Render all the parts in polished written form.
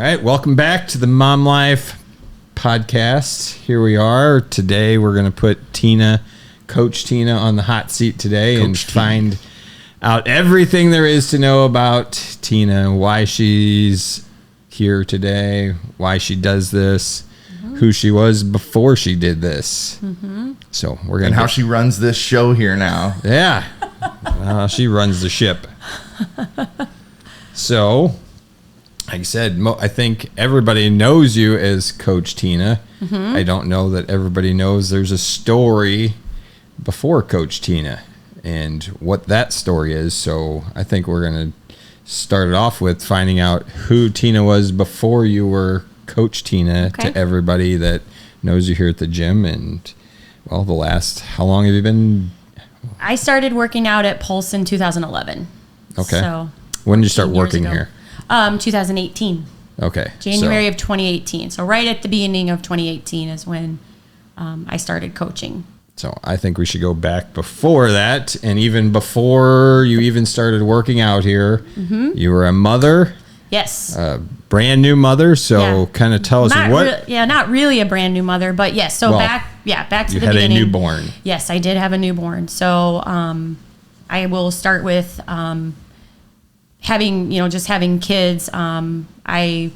right, welcome back to the Mom Life podcast. Here we are. Today we're going to put Coach Tina on the hot seat today and find out everything there is to know about Tina, why she's here today, why she does this, who she was before she did this. So we're going to how she runs this show here now. Yeah. She runs the ship. So, like I said, I think everybody knows you as Coach Tina. I don't know that everybody knows there's a story before Coach Tina and what that story is. So I think we're going to start it off with finding out who Tina was before you were Coach Tina to everybody that knows you here at the gym. And, well, how long have you been? I started working out at Pulse in 2011. Okay. So when did you start working here? 2018. Okay. January of 2018. So right at the beginning of 2018 is when I started coaching. So I think we should go back before that, and even before you even started working out here, you were a mother. Yes. A brand new mother. So kind of tell us not really a brand new mother, but yes. So back to the beginning. You had a newborn. Yes, I did have a newborn. So I will start with having kids. My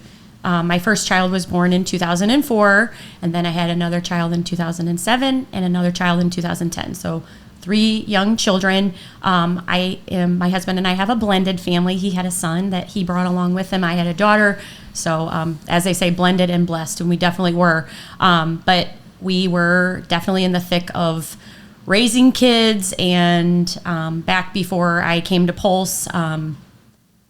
first child was born in 2004, and then I had another child in 2007 and another child in 2010. So 3 young children. My husband and I have a blended family. He had a son that he brought along with him. I had a daughter. So as they say, blended and blessed, and we definitely were. But we were definitely in the thick of raising kids, and back before I came to Pulse,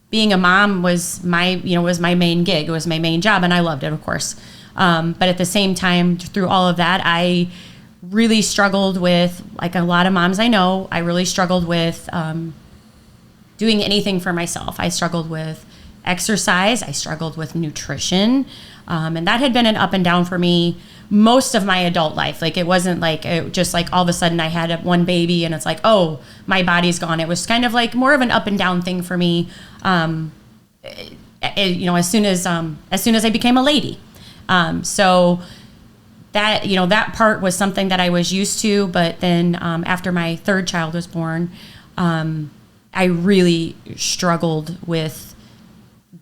being a mom was my main gig. It was my main job, and I loved it, of course. But at the same time, through all of that, I really struggled with, like a lot of moms I know, I really struggled with doing anything for myself. I struggled with exercise. I struggled with nutrition. And that had been an up and down for me most of my adult life. Like, it wasn't like just like all of a sudden I had one baby and it's like, oh, my body's gone. It was kind of like more of an up and down thing for me. As soon as I became a lady. So that part was something that I was used to. But then after my third child was born, I really struggled with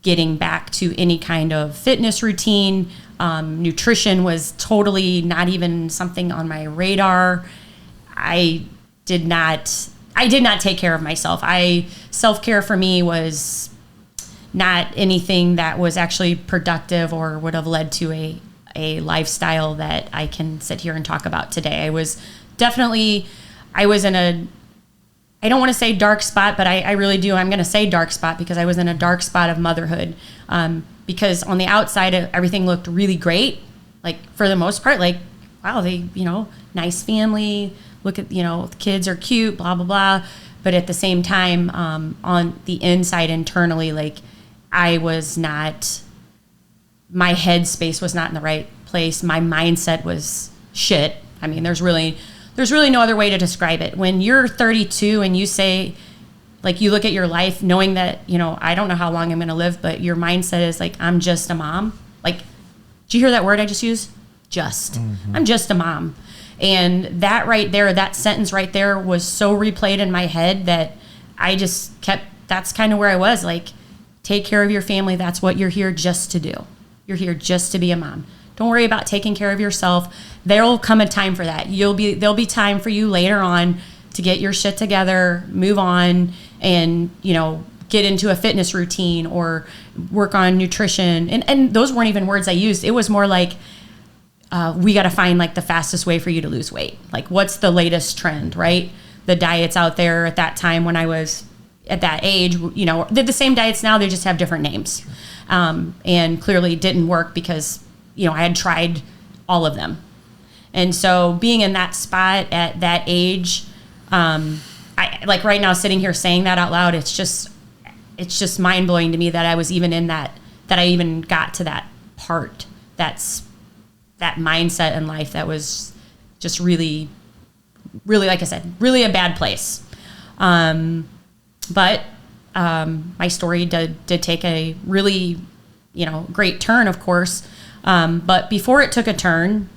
getting back to any kind of fitness routine. Nutrition was totally not even something on my radar. I did not take care of myself. Self-care for me was not anything that was actually productive or would have led to a lifestyle that I can sit here and talk about today. I was in a, I don't want to say dark spot, but I really do. I'm going to say dark spot because I was in a dark spot of motherhood. Because on the outside, everything looked really great. Like, for the most part, like, wow, nice family. Look at, the kids are cute, blah, blah, blah. But at the same time, on the inside, internally, like, my headspace was not in the right place. My mindset was shit. I mean, there's really no other way to describe it. When you're 32 and you say, like, you look at your life knowing that, I don't know how long I'm going to live, but your mindset is like, I'm just a mom. Like, did you hear that word I just used? Just. I'm just a mom. And that right there, that sentence right there was so replayed in my head that I just that's kind of where I was. Like, take care of your family. That's what you're here just to do. You're here just to be a mom. Don't worry about taking care of yourself. There'll come a time for that. There'll be time for you later on to get your shit together, move on, and, get into a fitness routine or work on nutrition. And those weren't even words I used. It was more like, we got to find, like, the fastest way for you to lose weight. Like, what's the latest trend, right? The diets out there at that time when I was at that age, they're the same diets now, they just have different names. And clearly didn't work because, I had tried all of them. And so being in that spot at that age, I, like, right now sitting here saying that out loud, it's just mind blowing to me that I was even in that I even got to that part. That mindset in life that was just really, really, like I said, really a bad place. But my story did take a really great turn, of course. But before it took a turn,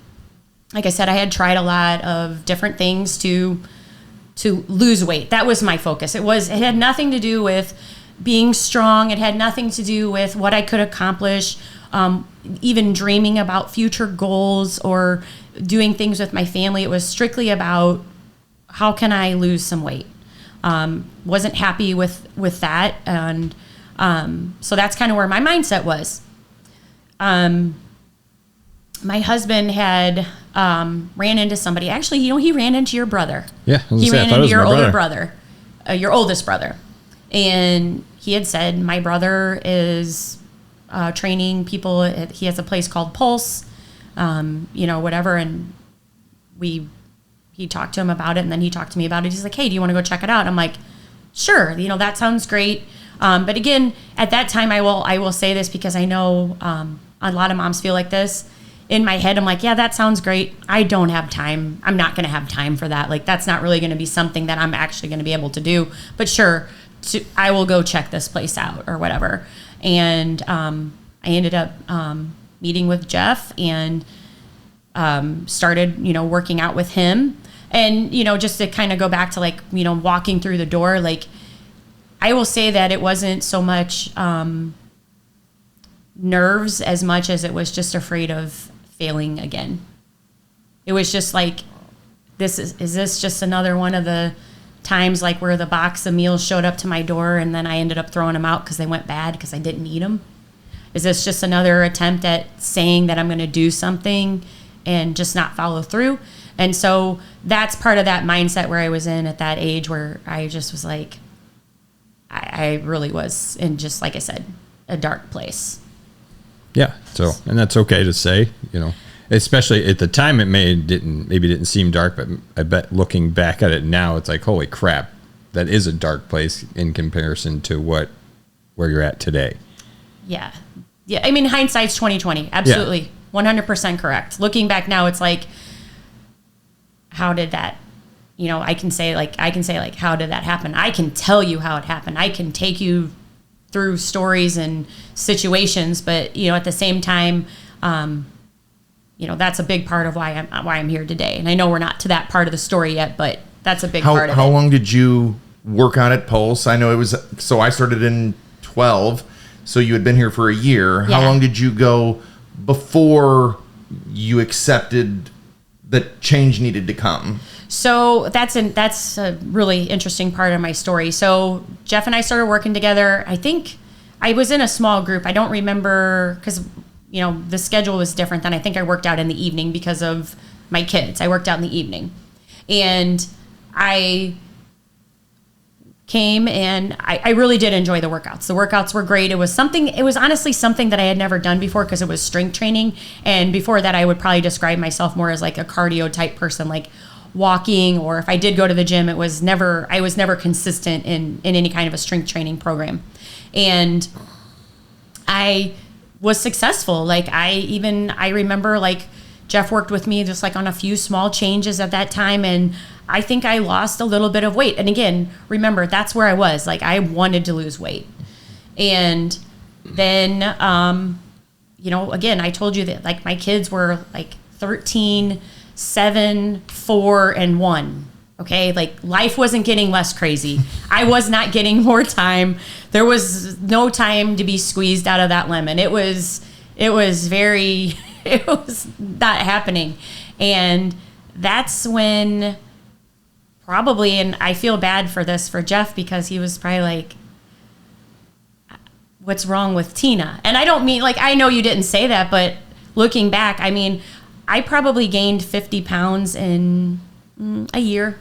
like I said, I had tried a lot of different things to lose weight. That was my focus. It had nothing to do with being strong. It had nothing to do with what I could accomplish, even dreaming about future goals or doing things with my family. It was strictly about how can I lose some weight. Wasn't happy with that. And so that's kind of where my mindset was. My husband had ran into somebody. Actually, he ran into your brother. Yeah, he ran into your older brother, your oldest brother. And he had said, my brother is training people. He has a place called Pulse, whatever. And he talked to him about it, and then he talked to me about it. He's like, hey, do you want to go check it out? I'm like, sure, that sounds great. But again, at that time, I will say this because I know a lot of moms feel like this. In my head, I'm like, yeah, that sounds great. I don't have time. I'm not going to have time for that. Like, that's not really going to be something that I'm actually going to be able to do. But sure, I will go check this place out or whatever. And I ended up meeting with Jeff and started, working out with him. And, just to kind of go back to like, walking through the door, like, I will say that it wasn't so much nerves as much as it was just afraid of failing again. It was just like, is this just another one of the times like where the box of meals showed up to my door and then I ended up throwing them out because they went bad because I didn't eat them? Is this just another attempt at saying that I'm going to do something and just not follow through? And so that's part of that mindset where I was in at that age where I just was like, I really was in, just like I said, a dark place. Yeah. So, and that's okay to say, especially at the time it maybe didn't seem dark, but I bet looking back at it now, it's like, holy crap, that is a dark place in comparison to where you're at today. Yeah. Yeah. I mean, hindsight's 20/20. Absolutely. Yeah. 100% correct. Looking back now, it's like, how did that, I can say, how did that happen? I can tell you how it happened. I can take you through stories and situations, but at the same time, that's a big part of why I'm here today. And I know we're not to that part of the story yet, but that's a big part of it. How long did you work out at Pulse? I know so I started in 12, so you had been here for a year. Yeah. How long did you go before you accepted that change needed to come? So that's a really interesting part of my story. So Jeff and I started working together. I think I was in a small group. I don't remember because, the schedule was different then. I think I worked out in the evening because of my kids. I worked out in the evening. And I came and I really did enjoy the workouts. The workouts were great. It was honestly something that I had never done before because it was strength training. And before that, I would probably describe myself more as like a cardio type person, like walking, or if I did go to the gym, I was never consistent in any kind of a strength training program. And I was successful. Like I remember like Jeff worked with me just like on a few small changes at that time. And I think I lost a little bit of weight. And again, remember, that's where I was. Like I wanted to lose weight. And then, again, I told you that like my kids were like 13, 7, 4, and 1. Okay, like life wasn't getting less crazy. I was not getting more time. There was no time to be squeezed out of that lemon. It was not happening. And that's when probably, and I feel bad for Jeff because he was probably like, what's wrong with Tina? And I don't mean like, I know you didn't say that, but looking back, I mean, I probably gained 50 pounds in a year.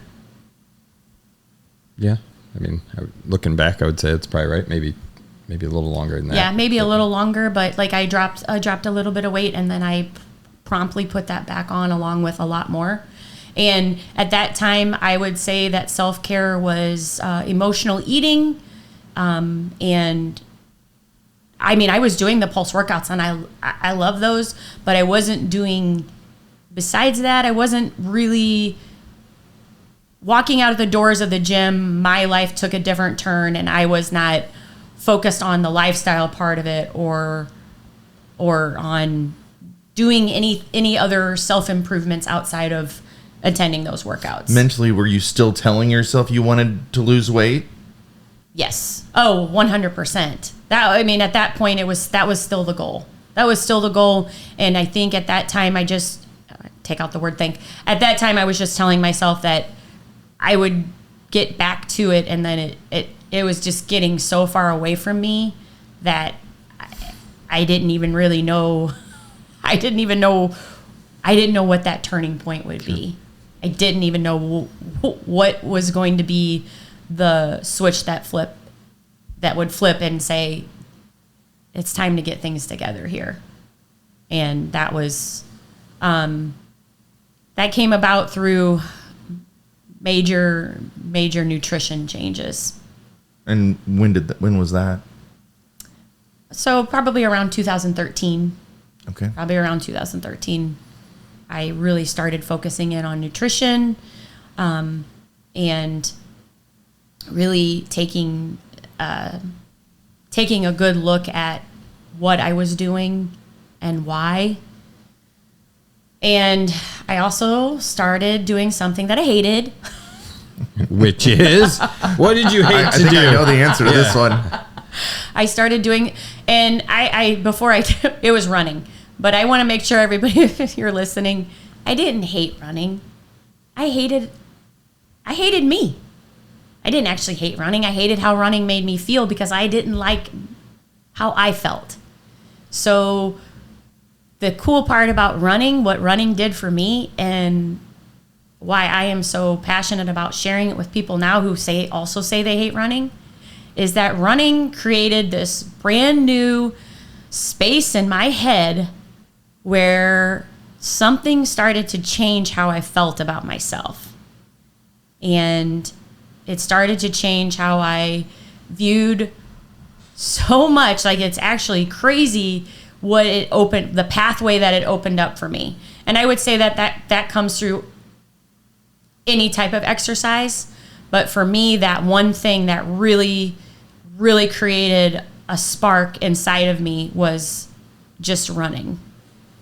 Yeah. I mean, looking back, I would say it's probably right. Maybe a little longer than that. Yeah, maybe a little longer, but like I dropped a little bit of weight and then I promptly put that back on along with a lot more. And at that time, I would say that self-care was emotional eating. And I mean, I was doing the Pulse workouts and I love those, but I wasn't doing, besides that, I wasn't really walking out of the doors of the gym. My life took a different turn and I was not focused on the lifestyle part of it or or on doing any other self-improvements outside of attending those workouts. Mentally, were you still telling yourself you wanted to lose weight? Yes. Oh, 100%. At that point, that was still the goal. That was still the goal. And I think at that time, I just take out the word think. At that time, I was just telling myself that I would get back to it. And then it was just getting so far away from me that I didn't even really know. I didn't know what that turning point would be. I didn't even know what was going to be the switch that would flip and say, it's time to get things together here. And that was, that came about through major nutrition changes. And when was that? So probably around 2013. Okay. Probably around 2013, I really started focusing in on nutrition, and really taking a good look at what I was doing and why. And I also started doing something that I hated. Which is? What did you hate to think do? I know the answer to this one. I started doing, and it was running. But I want to make sure everybody, if you're listening, I didn't hate running. I hated me. I didn't actually hate running. I hated how running made me feel because I didn't like how I felt. So the cool part about running, what running did for me, and why I am so passionate about sharing it with people now who also say they hate running, is that running created this brand new space in my head where something started to change how I felt about myself. And it started to change how I viewed so much. Like, it's actually crazy the pathway that it opened up for me. And I would say that comes through any type of exercise. But for me, that one thing that really, really created a spark inside of me was just running.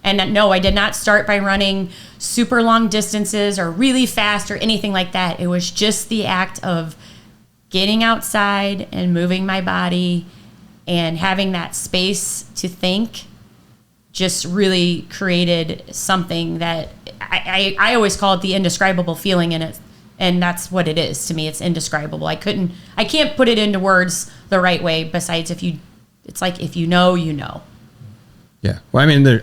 And no, I did not start by running super long distances or really fast or anything like that. It was just the act of getting outside and moving my body and having that space to think just really created something that I always call it the indescribable feeling in it. And that's what it is to me. It's indescribable. I can't put it into words the right way besides it's like if you know, you know. Yeah. Well, I mean,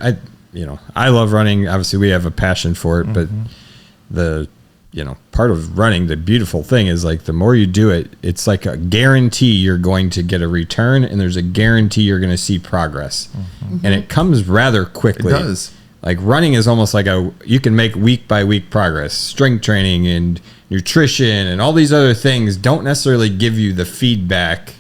I love running. Obviously, we have a passion for it, but part of running, the beautiful thing is like the more you do it, it's like a guarantee you're going to get a return, and there's a guarantee you're going to see progress. Mm-hmm. And it comes rather quickly. It does. Like running is almost like you can make week by week progress. Strength training and nutrition and all these other things don't necessarily give you the feedback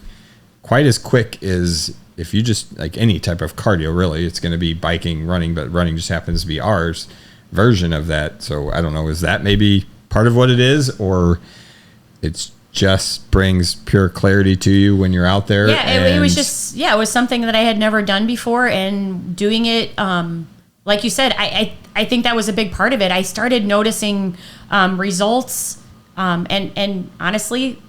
quite as quick as if you just, like any type of cardio, really, it's going to be biking, running, but running just happens to be ours version of that. So I don't know, is that maybe part of what it is, or it's just brings pure clarity to you when you're out there? Yeah, it was just, it was something that I had never done before, and doing it, like you said, I think that was a big part of it. I started noticing results, and honestly,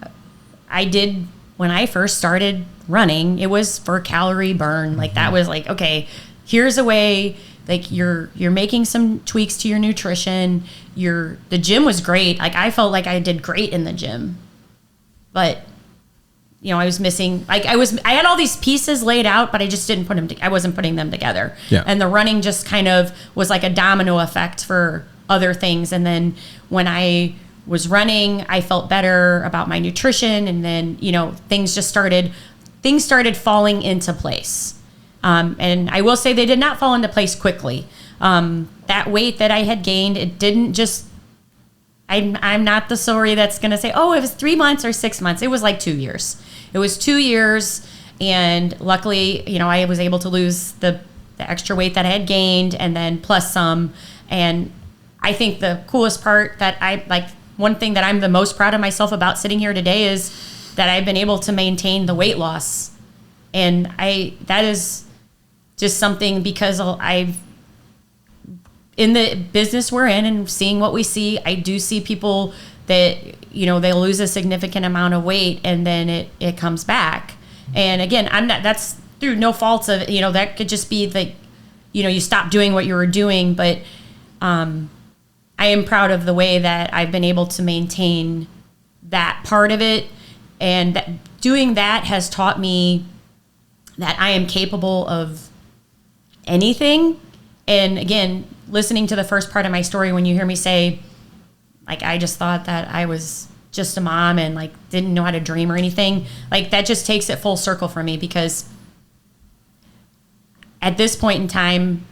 I did, when I first started running, it was for calorie burn. Like that was like, okay, here's a way, like you're making some tweaks to your nutrition. The gym was great. Like I felt like I did great in the gym, but I was missing, like I had all these pieces laid out, but I just didn't I wasn't putting them together. Yeah. And the running just kind of was like a domino effect for other things. And then when I was running, I felt better about my nutrition. And then, things started falling into place. And I will say they did not fall into place quickly. That weight that I had gained, it didn't just, I'm not the story that's going to say, oh, it was 3 months or 6 months. It was like 2 years. It was 2 years. And luckily, I was able to lose the extra weight that I had gained and then plus some. And I think the coolest part one thing that I'm the most proud of myself about sitting here today is that I've been able to maintain the weight loss. And that is just something because I've in the business we're in and seeing what we see, I do see people that, they'll lose a significant amount of weight and then it comes back. And again, that's through no faults of, that could just be like, you stop doing what you were doing. But I am proud of the way that I've been able to maintain that part of it. And doing that has taught me that I am capable of anything. And again, listening to the first part of my story, when you hear me say, like, I just thought that I was just a mom and like didn't know how to dream or anything, like that just takes it full circle for me, because at this point in time,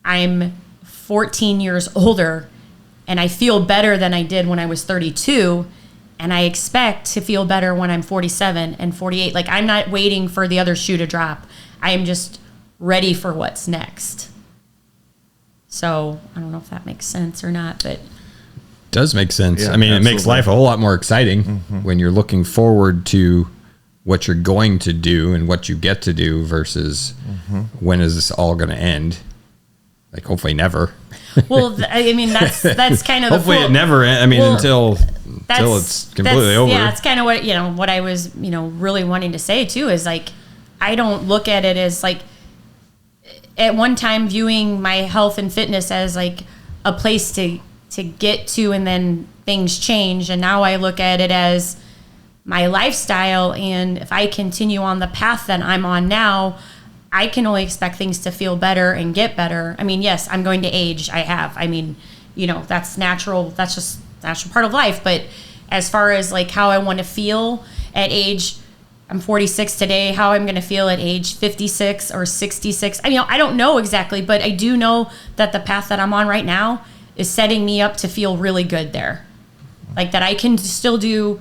I'm 14 years older and I feel better than I did when I was 32. And I expect to feel better when I'm 47 and 48. Like, I'm not waiting for the other shoe to drop. I am just ready for what's next. So I don't know if that makes sense or not, but does make sense. Yeah, I mean, absolutely. It makes life a whole lot more exciting when you're looking forward to what you're going to do and what you get to do versus when is this all going to end? Like, hopefully never. Well, I mean, that's kind of the hopefully it never. I mean, until it's completely over. Yeah, it's kind of what I was really wanting to say too, is like, I don't look at it as like, at one time viewing my health and fitness as like a place to get to, and then things change, and now I look at it as my lifestyle. And if I continue on the path that I'm on now, I can only expect things to feel better and get better. I mean, yes, I'm going to age. I mean, that's natural. That's just natural part of life. But as far as like how I want to feel at age, I'm 46 today, how I'm going to feel at age 56 or 66. I don't know exactly, but I do know that the path that I'm on right now is setting me up to feel really good there. Like that I can still do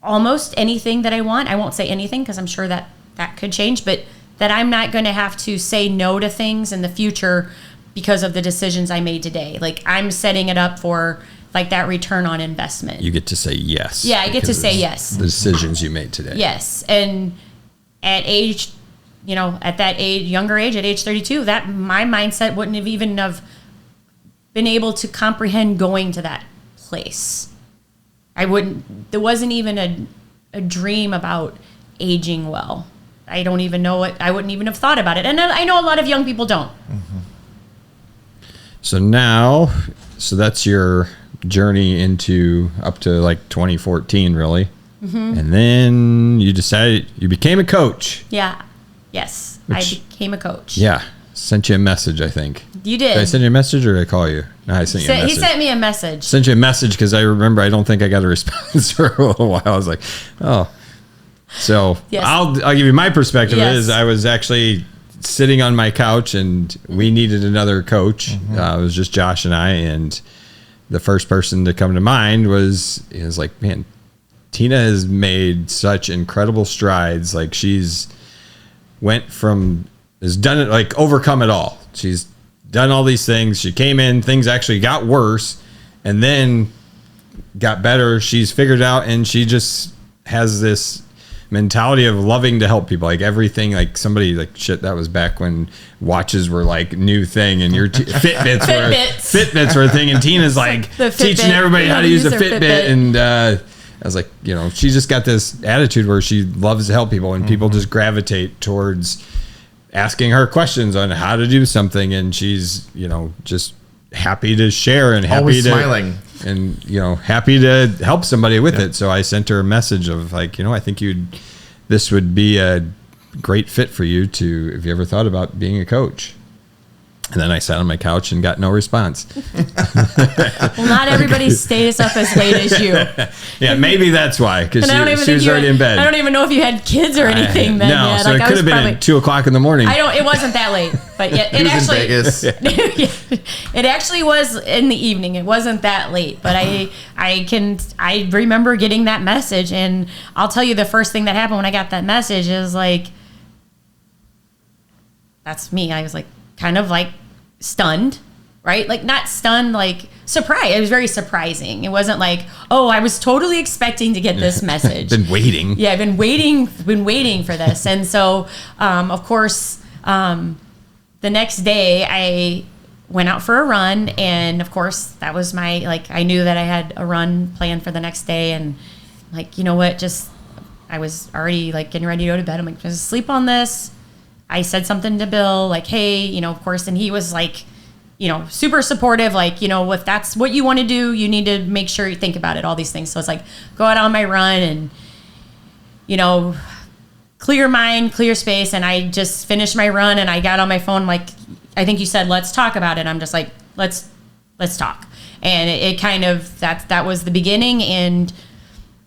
almost anything that I want. I won't say anything because I'm sure that could change, but that I'm not going to have to say no to things in the future because of the decisions I made today. Like, I'm setting it up for like that return on investment. You get to say yes. Yeah, I get to say yes. The decisions you made today. Yes. And at age, at that younger age, at age 32, that my mindset wouldn't have even have been able to comprehend going to that place. There wasn't even a dream about aging well. I don't even know it. I wouldn't even have thought about it. And I know a lot of young people don't. So that's your journey into up to like 2014, really. And then you decided you became a coach. Yeah. Yes. I became a coach. Yeah. Sent you a message, I think. You did. Did I send you a message or did I call you? No, I sent you a message. He sent me a message. Sent you a message because I remember I don't think I got a response for a little while. I was like, oh. So yes. I'll give you my perspective. Yes. Is I was actually sitting on my couch and we needed another coach. It was just Josh and I, and the first person to come to mind was like, man, Tina has made such incredible strides. Like, has done it, like overcome it all. She's done all these things. She came in, things actually got worse and then got better. She's figured out, and she just has this mentality of loving to help people. Like everything, like somebody like, shit, that was back when watches were like new thing and your Fitbits were a thing, and Tina's like teaching everybody how to use a Fitbit. And I was like, she just got this attitude where she loves to help people, and people just gravitate towards asking her questions on how to do something, and she's just happy to share and happy always to smiling and happy to help somebody with it. So I sent her a message of like, I think this would be a great fit for you to, if you ever thought about being a coach. And then I sat on my couch and got no response. Well, not everybody stays up as late as you. Yeah, maybe that's why, because she was already in bed. I don't even know if you had kids or anything then. No, yet. so it could have been at 2:00 in the morning. It wasn't that late, but yeah, it actually in Vegas. It actually was in the evening. It wasn't that late, but I remember getting that message, and I'll tell you the first thing that happened when I got that message is like, that's me. I was like, kind of like stunned, right? Like not stunned, like surprised. It was very surprising. It wasn't like, oh, I was totally expecting to get this message. Been waiting. Yeah, I've been waiting for this. And so, of course, the next day I went out for a run, and of course that was my, like, I knew that I had a run planned for the next day, and like, you know what, just, I was already like getting ready to go to bed. I'm like, just sleep on this. I said something to Bill, like, hey, you know, of course, and he was like, you know, super supportive, like, you know, if that's what you want to do, you need to make sure you think about it, all these things. So it's like, go out on my run and, you know, clear mind, clear space. And I just finished my run, and I got on my phone, like, I think you said, let's talk about it. I'm just like, let's talk. And it kind of, that was the beginning,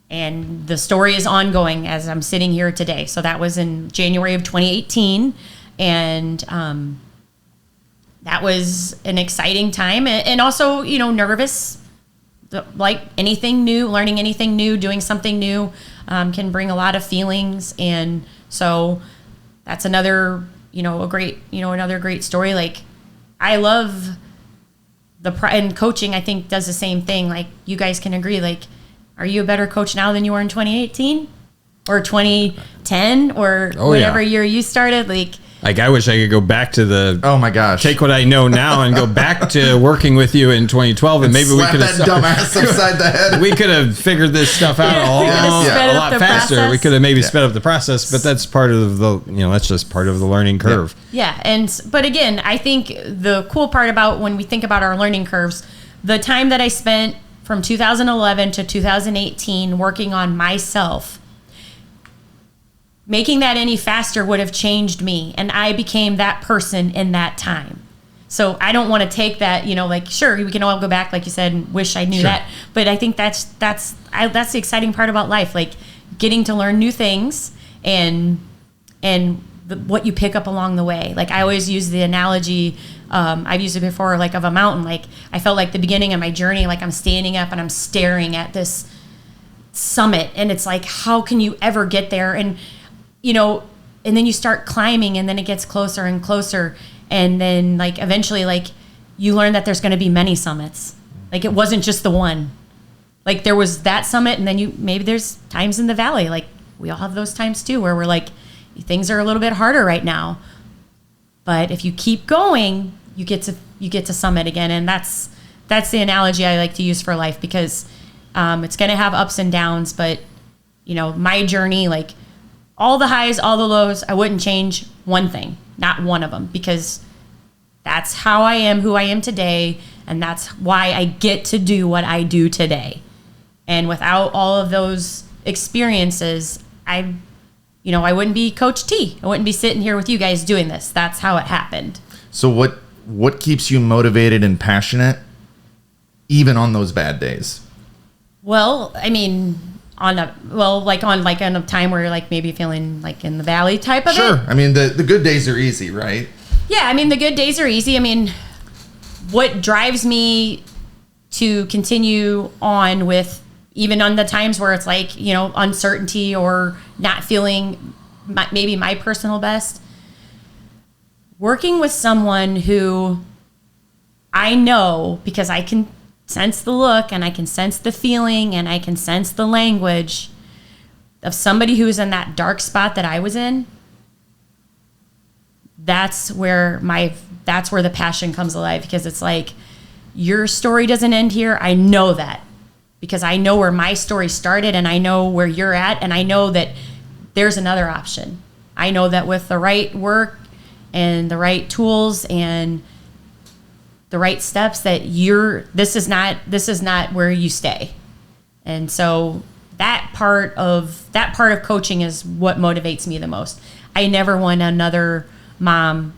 and the story is ongoing as I'm sitting here today. So that was in January of 2018. And that was an exciting time, and also, you know, nervous, like anything new, learning anything new, doing something new can bring a lot of feelings. And so that's another, you know, another great story. Like, I love and coaching, I think, does the same thing. Like, you guys can agree, like, are you a better coach now than you were in 2018 or 2010 or whatever year you started? Like, I wish I could go back to oh my gosh, take what I know now and go back to working with you in 2012, and maybe we could have that dumbass upside the head. We could have figured this stuff out a lot faster. Process. We could have maybe sped up the process, but that's part of that's just part of the learning curve. Yeah, but again, I think the cool part about when we think about our learning curves, the time that I spent from 2011 to 2018 working on myself, making that any faster would have changed me, and I became that person in that time. So I don't want to take that, you know, like, sure, we can all go back, like you said, and wish I knew that, but I think that's the exciting part about life, like getting to learn new things and what you pick up along the way. Like, I always use the analogy, I've used it before, like, of a mountain. Like, I felt like the beginning of my journey, like, I'm standing up and I'm staring at this summit, and it's like, how can you ever get there? And you know, and then you start climbing, and then it gets closer and closer. And then, like, eventually, like, you learn that there's going to be many summits. Like, it wasn't just the one. Like, there was that summit, and then maybe there's times in the valley. Like, we all have those times too, where we're like, things are a little bit harder right now. But if you keep going, you get to summit again. And that's the analogy I like to use for life, because it's going to have ups and downs. But, you know, my journey, like, all the highs, all the lows, I wouldn't change one thing, not one of them, because that's how I am, who I am today, and that's why I get to do what I do today. And without all of those experiences, I wouldn't be Coach T. I wouldn't be sitting here with you guys doing this. That's how it happened. So what keeps you motivated and passionate, even on those bad days? Well, I mean, on a time where you're like maybe feeling like in the valley type of it. Sure. I mean, the good days are easy, right? Yeah, I mean, the good days are easy. I mean, what drives me to continue on with, even on the times where it's like, you know, uncertainty or not feeling maybe my personal best, working with someone who I know, because I can sense the look and I can sense the feeling and I can sense the language of somebody who's in that dark spot that I was in. That's where the passion comes alive, because it's like, your story doesn't end here. I know that, because I know where my story started, and I know where you're at, and I know that there's another option. I know that with the right work and the right tools and the right steps, that this is not where you stay. And so that part of coaching is what motivates me the most. I never want another mom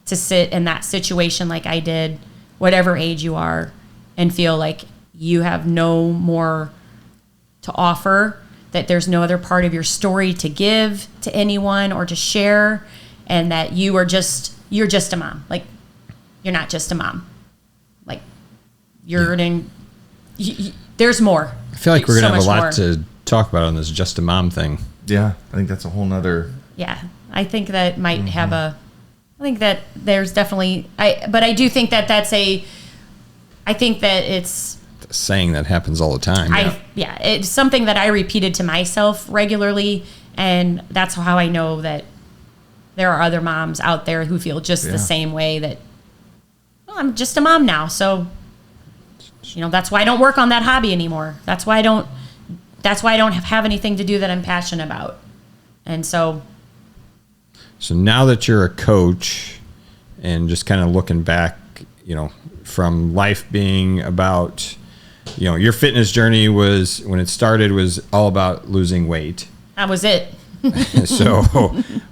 to sit in that situation like I did, whatever age you are, and feel like you have no more to offer, that there's no other part of your story to give to anyone or to share, and that you're just a mom. Like, you're not just a mom. Like, there's more. I feel like we're going to have a lot to talk about on this just a mom thing. Yeah, I think that's a whole nother. Yeah, I think that might have I think that there's definitely, but I do think that I think that it's a saying that happens all the time. It's something that I repeated to myself regularly, and that's how I know that there are other moms out there who feel just the same way, that, well, I'm just a mom now. So, that's why I don't work on that hobby anymore. That's why I don't have anything to do that I'm passionate about. And so now that you're a coach and just kind of looking back, from life being about, your fitness journey was, when it started, was all about losing weight. That was it. So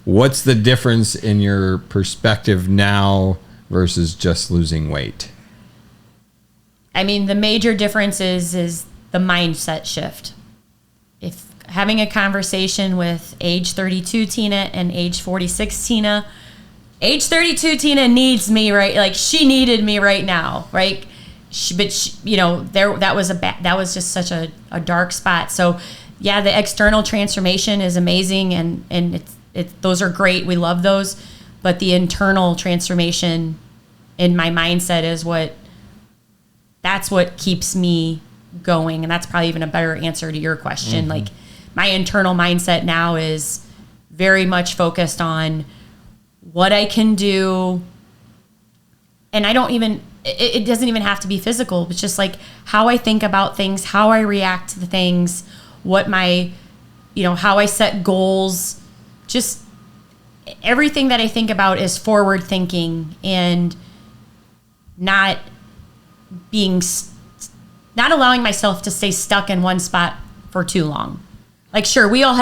what's the difference in your perspective now versus just losing weight? I mean, the major difference is the mindset shift. If having a conversation with age 32 Tina and age 46 Tina, age 32 Tina needs me, right? Like, she needed me right now, right? That was just such a dark spot. So yeah, the external transformation is amazing, and those are great. We love those, but the internal transformation in my mindset is that's what keeps me going. And that's probably even a better answer to your question. Mm-hmm. Like, my internal mindset now is very much focused on what I can do. And it doesn't even have to be physical, but just like how I think about things, how I react to the things, how I set goals, just everything that I think about is forward thinking, and not allowing myself to stay stuck in one spot for too long. Like, sure, we all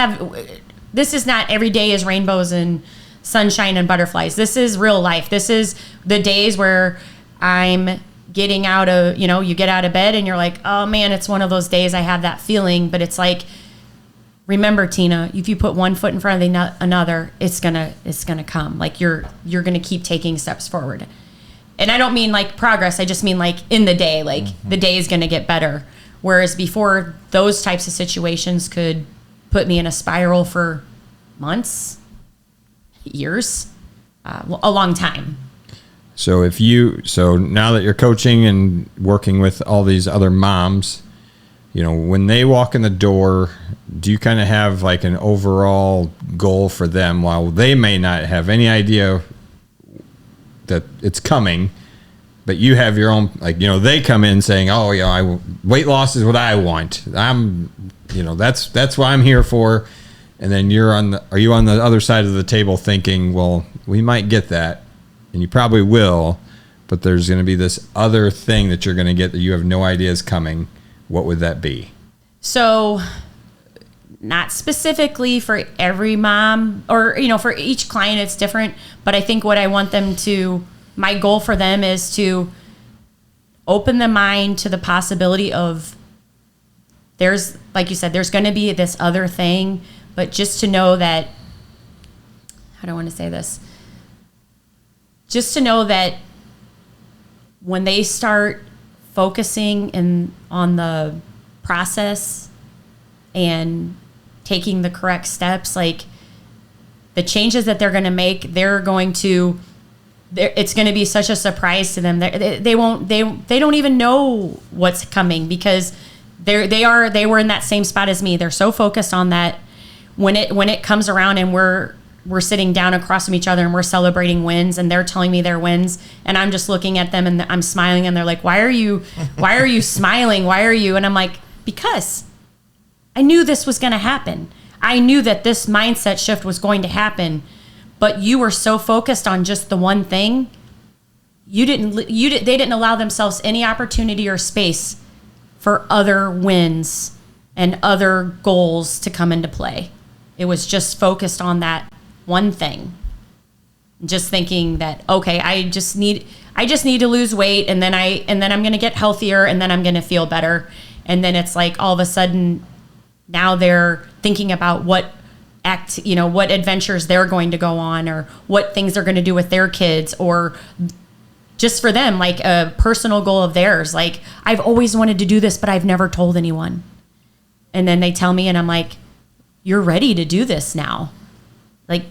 this is not every day is rainbows and sunshine and butterflies. This is real life. This is the days where I'm getting out of, you get out of bed and you're like, oh man, it's one of those days. I have that feeling. But it's like, remember, Tina, if you put one foot in front of another, it's gonna come. Like, you're gonna keep taking steps forward. And I don't mean like progress. I just mean like in the day, like the day is gonna get better. Whereas before, those types of situations could put me in a spiral for months, years, a long time. So now that you're coaching and working with all these other moms, when they walk in the door, do you kind of have like an overall goal for them, while they may not have any idea that it's coming, but you have your own, like, they come in saying, oh, weight loss is what I want. That's what I'm here for. And then are you on the other side of the table thinking, well, we might get that, and you probably will, but there's going to be this other thing that you're going to get that you have no idea is coming. What would that be? So, not specifically for every mom, or, for each client, it's different. But I think what I want them my goal for them is to open the mind to the possibility of like you said, there's going to be this other thing, but just to know that, how do I want to say this? Just to know that when they start focusing on the process and taking the correct steps, like, the changes that they're going to make, it's going to be such a surprise to them. They don't even know what's coming, because they were in that same spot as me. They're so focused on that. When it comes around and we're sitting down across from each other and we're celebrating wins, and they're telling me their wins, and I'm just looking at them and I'm smiling, and they're like, why are you smiling? Why are you? And I'm like, because I knew this was going to happen. I knew that this mindset shift was going to happen, but you were so focused on just the one thing. They didn't allow themselves any opportunity or space for other wins and other goals to come into play. It was just focused on that one thing. Just thinking that, okay, I just need to lose weight, and then I'm going to get healthier, and then I'm going to feel better. And then it's like, all of a sudden, now they're thinking about what adventures they're going to go on, or what things they're going to do with their kids, or just for them, like a personal goal of theirs. Like, I've always wanted to do this, but I've never told anyone. And then they tell me, and I'm like, you're ready to do this now. Like,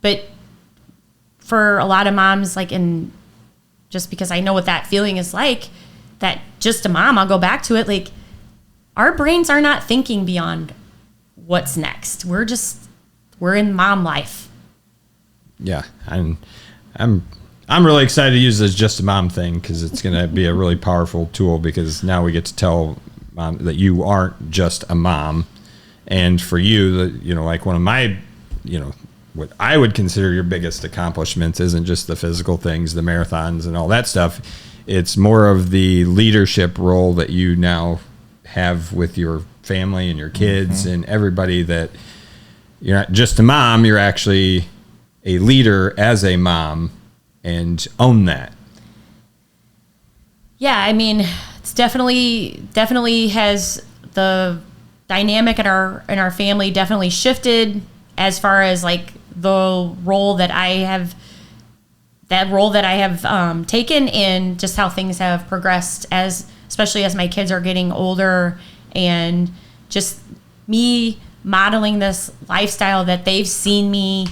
but for a lot of moms, like, and just because I know what that feeling is like, that just a mom, I'll go back to it. Like, our brains are not thinking beyond what's next. We're in mom life. Yeah, I'm really excited to use this Just a Mom thing because it's going to be a really powerful tool, because now we get to tell mom that you aren't just a mom. And for you, like one of my, what I would consider your biggest accomplishments isn't just the physical things, the marathons and all that stuff. It's more of the leadership role that you now have with your family and your kids and everybody, that you're not just a mom, you're actually a leader as a mom, and own that. Yeah, I mean, it's definitely has the dynamic in our family definitely shifted as far as like the role that I have taken, and just how things have progressed, especially as my kids are getting older, and just me modeling this lifestyle that they've seen me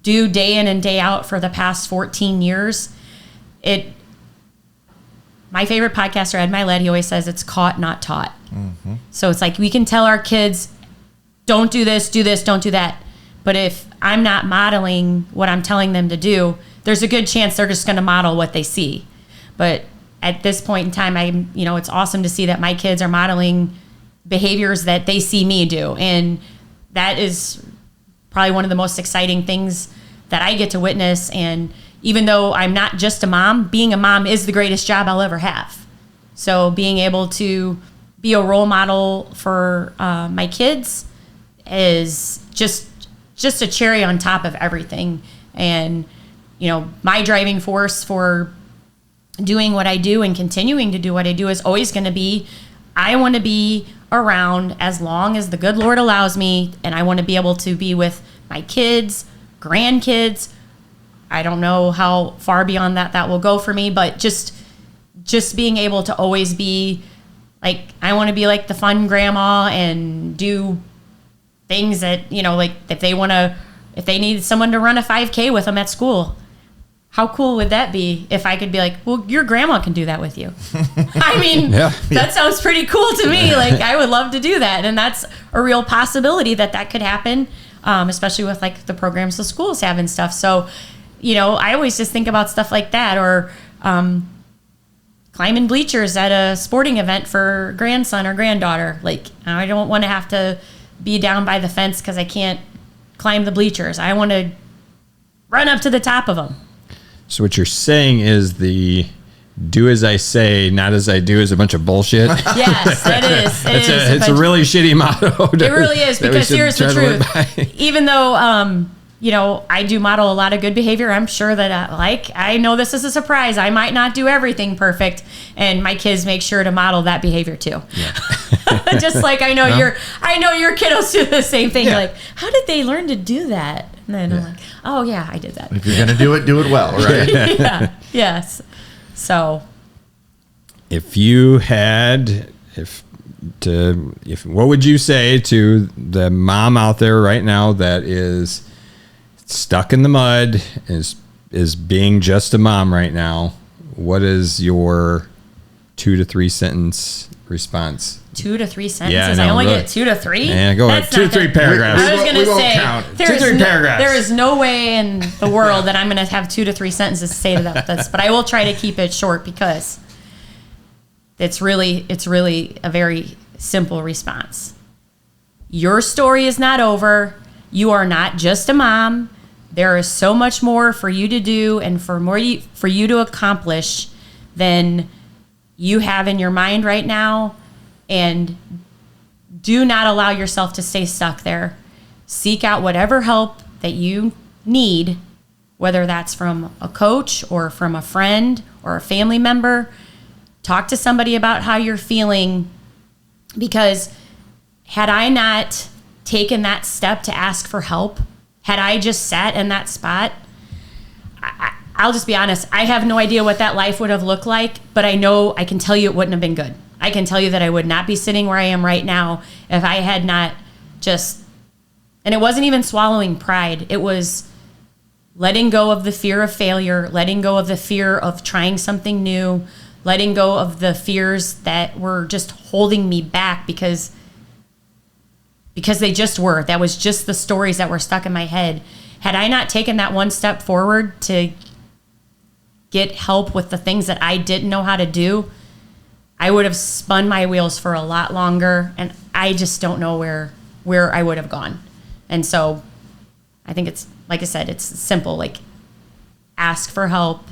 do day in and day out for the past 14 years. My favorite podcaster, Ed Milet, he always says it's caught, not taught. Mm-hmm. So it's like we can tell our kids, don't do this, don't do that. But if I'm not modeling what I'm telling them to do, there's a good chance they're just going to model what they see. But at this point in time, it's awesome to see that my kids are modeling behaviors that they see me do. And that is probably one of the most exciting things that I get to witness. And even though I'm not just a mom, being a mom is the greatest job I'll ever have. So being able to be a role model for my kids is just a cherry on top of everything. And, my driving force for doing what I do and continuing to do what I do is always going to be, I want to be around as long as the good Lord allows me, and I want to be able to be with my kids, grandkids. I don't know how far beyond that will go for me, but just being able to always be like, I want to be like the fun grandma and do things that, like if they need someone to run a 5K with them at school, how cool would that be if I could be like, well, your grandma can do that with you? I mean, that sounds pretty cool to me. Like, I would love to do that. And that's a real possibility that could happen, especially with like the programs the schools have and stuff. So, I always just think about stuff like that, or climbing bleachers at a sporting event for grandson or granddaughter. Like, I don't want to have to be down by the fence because I can't climb the bleachers. I want to run up to the top of them. So what you're saying is the do as I say, not as I do is a bunch of bullshit. Yes, it is. It's a really shitty motto. It really is, because here's the truth. Even though, I do model a lot of good behavior, I'm sure that I know this is a surprise. I might not do everything perfect, and my kids make sure to model that behavior too. Yeah. Just like I know your kiddos do the same thing. Yeah. Like, how did they learn to do that? And then I'm like, oh yeah, I did that. If you're gonna do it well, right? Yeah. Yes. So, if what would you say to the mom out there right now that is stuck in the mud, is being just a mom right now? What is your 2 to 3 sentence response? 2 to 3 sentences? Yeah, no, I only really. get 2 to 3? Yeah, go ahead. 2 to 3 paragraphs. I was going to say, paragraphs. There is no way in the world that I'm going to have 2 to 3 sentences to say to this, but I will try to keep it short, because it's really a very simple response. Your story is not over. You are not just a mom. There is so much more for you to do and for you to accomplish than you have in your mind right now. And do not allow yourself to stay stuck there. Seek out whatever help that you need, whether that's from a coach or from a friend or a family member. Talk to somebody about how you're feeling, because had I not taken that step to ask for help, had I just sat in that spot, I'll just be honest, I have no idea what that life would have looked like, but I can tell you it wouldn't have been good. I can tell you that I would not be sitting where I am right now if I had not and it wasn't even swallowing pride. It was letting go of the fear of failure, letting go of the fear of trying something new, letting go of the fears that were just holding me back because they just were. That was just the stories that were stuck in my head. had I not taken that one step forward to get help with the things that I didn't know how to do, I would have spun my wheels for a lot longer, and I just don't know where I would have gone. And so I think it's, like I said, it's simple. Like, ask for help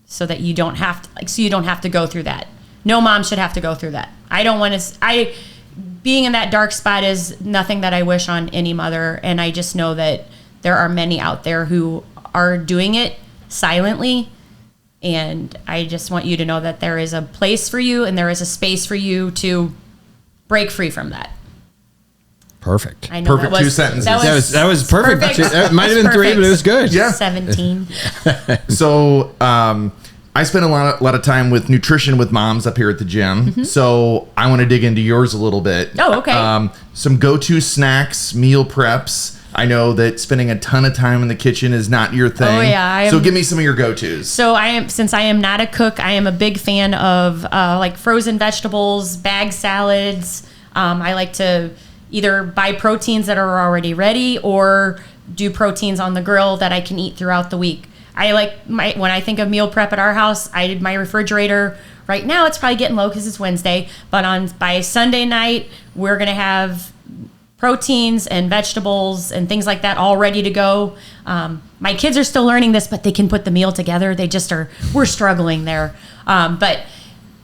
so that you don't have to go through that. No mom should have to go through that. I don't want to, being in that dark spot is nothing that I wish on any mother. And I just know that there are many out there who are doing it silently. And I just want you to know that there is a place for you and there is a space for you to break free from that. Perfect. I know Perfect 2 sentences. That was perfect. It might have been 3, but it was good. Yeah. 17. So I spend a lot of time with nutrition with moms up here at the gym. So I want to dig into yours a little bit. Oh, okay. Some go-to snacks, meal preps. I know that spending a ton of time in the kitchen is not your thing. Oh, yeah. So give me some of your go-tos. So since I am not a cook, I am a big fan of like frozen vegetables, bag salads. I like to either buy proteins that are already ready or do proteins on the grill that I can eat throughout the week. I like when I think of meal prep at our house, I did my refrigerator. Right now it's probably getting low because it's Wednesday, but by Sunday night we're gonna have proteins and vegetables and things like that all ready to go. My kids are still learning this, but they can put the meal together. They just we're struggling there. But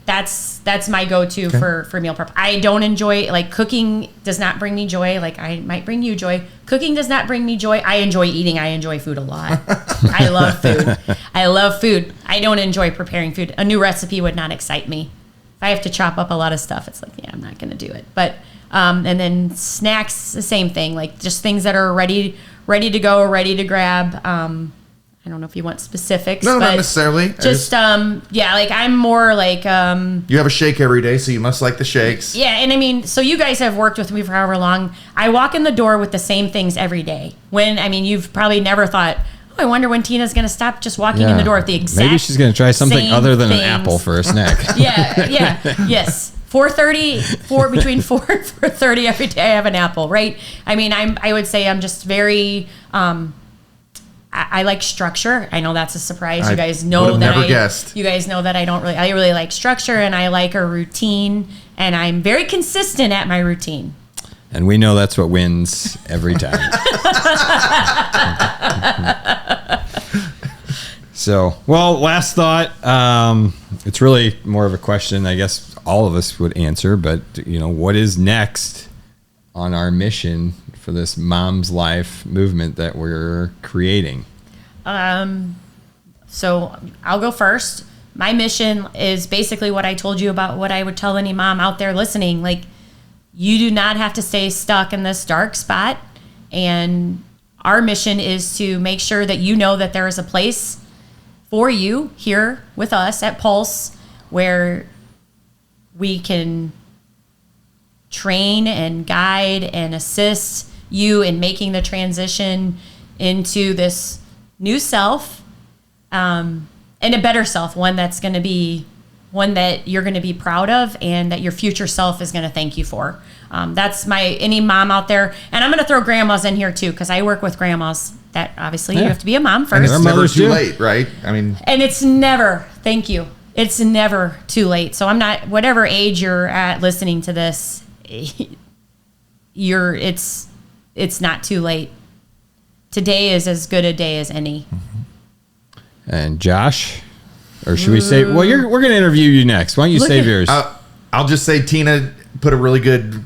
that's my go-to for meal prep. I don't enjoy, like, cooking does not bring me joy. Like, I might bring you joy. Cooking does not bring me joy. I enjoy eating. I enjoy food a lot. I love food. I love food. I don't enjoy preparing food. A new recipe would not excite me. If I have to chop up a lot of stuff, it's like, yeah, I'm not going to do it. But, and then snacks, the same thing. Like, just things that are ready to go, ready to grab. I don't know if you want specifics. No, but not necessarily. Just yeah, like I'm more like you have a shake every day, so you must like the shakes. Yeah, and I mean, so you guys have worked with me for however long. I walk in the door with the same things every day. You've probably never thought, oh, I wonder when Tina's going to stop just walking in the door with the exact Maybe she's going to try something other than things. an apple for a snack. Yes. 4:30, between 4 and 4:30 every day I have an apple, right? I mean, I would say I'm just very I like structure. I know that's a surprise. You guys know that guessed. You guys know that I really like structure, and I like a routine, and I'm very consistent at my routine. And we know that's what wins every time. So, well, last thought. It's really more of a question I guess all of us would answer, but what is next on our mission for this Mom's Life movement that we're creating? So I'll go first. My mission is basically what I told you about what I would tell any mom out there listening. Like, you do not have to stay stuck in this dark spot. And our mission is to make sure that you know that there is a place for you here with us at Pulse where we can train and guide and assist you in making the transition into this new self, and a better self, one that's going to be one that you're going to be proud of and that your future self is going to thank you for. That's any mom out there. And I'm going to throw grandmas in here too, because I work with grandmas that obviously you have to be a mom first. And it's never too late, right? I mean, and it's never, thank you. It's never too late. So I'm not, whatever age you're at listening to this, it's not too late. Today is as good a day as any. And Josh, or should we say? Well, we're going to interview you next. Why don't you save yours? I'll just say Tina put a really good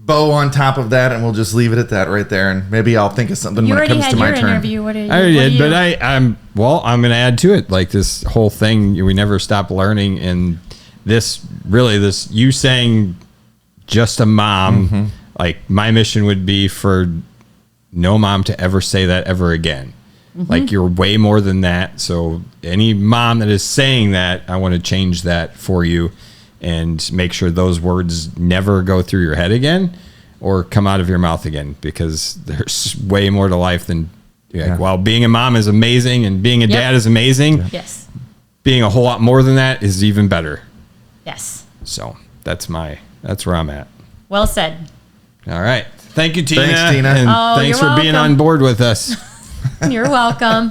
bow on top of that, and we'll just leave it at that right there. And maybe I'll think of something when it comes to my turn. Interview. I already did, but I'm going to add to it. Like, this whole thing, we never stop learning, and this you saying just a mom. Mm-hmm. Like, my mission would be for no mom to ever say that ever again. Mm-hmm. Like, you're way more than that. So any mom that is saying that, I want to change that for you and make sure those words never go through your head again or come out of your mouth again, because there's way more to life than while being a mom is amazing and being a dad is amazing. Yes. Being a whole lot more than that is even better. Yes. So that's where I'm at. Well said. All right. Thank you, Tina. Thanks, Tina. And Oh, thanks you're for being welcome. on board with us. You're welcome.